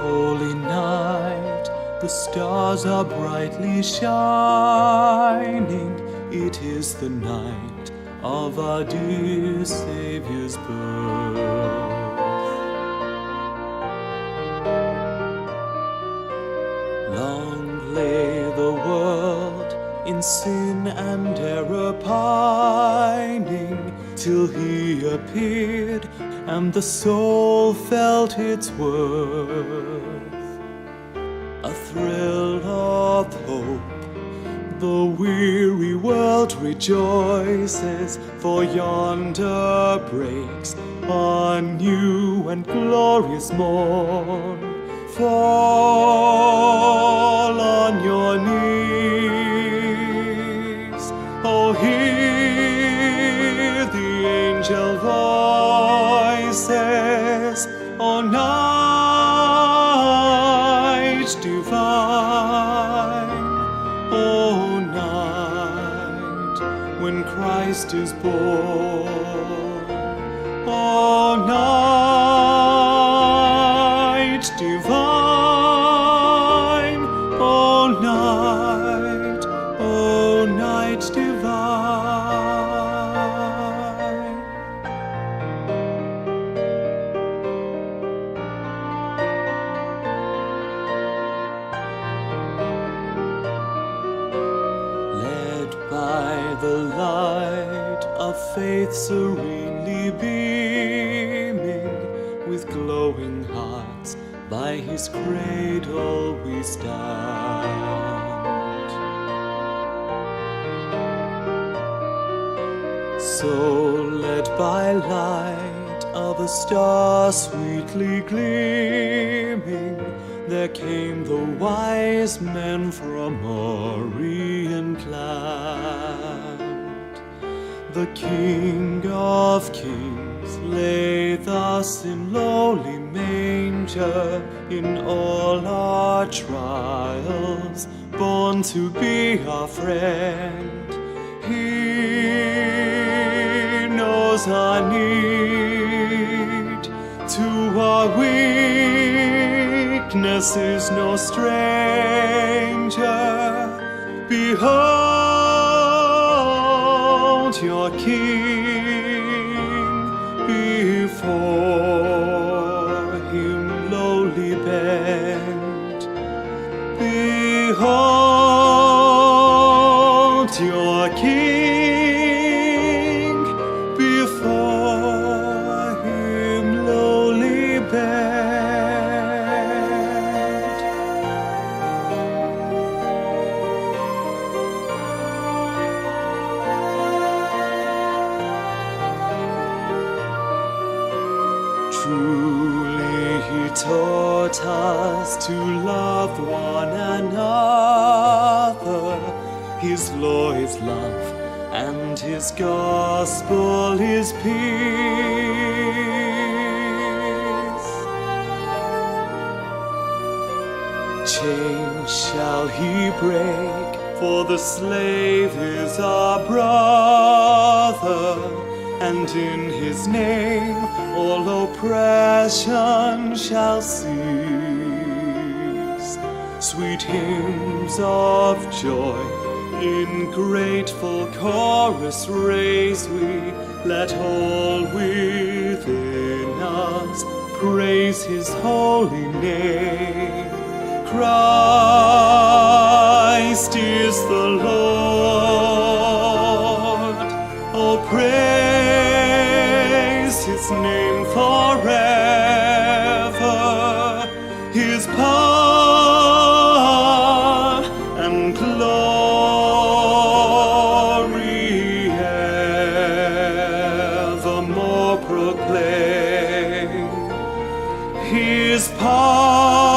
holy night, the stars are brightly shining. It is the night of our dear Saviour's birth. Long lay the world in sin and error pining, till He appeared and the soul felt its worth. A thrill of hope, the weary world rejoices, for yonder breaks a new and glorious morn. Fall on your knees, oh, hear the angel voices, oh, night divine, oh, night when Christ is born, oh, night divine, oh, night divine. Led by the light of faith serenely beaming, with glowing hearts by His cradle we stand. So led by light of a star sweetly gleaming, there came the wise men from Orient land. The King of Kings lay thus in lowly manger, in all our trials, born to be our friend. He knows our need, to our weakness is no stranger. Behold your King, before Him lowly bend. Behold your King, before Him lowly bend. Truly He taught us to love one another. His law is love, and His gospel is peace. Chains shall He break, for the slave is our brother, and in His name all oppression shall cease. Sweet hymns of joy in grateful chorus raise we, let all within us praise His holy name. Christ is the Lord, oh, praise His name forever. His power and glory evermore proclaim. His power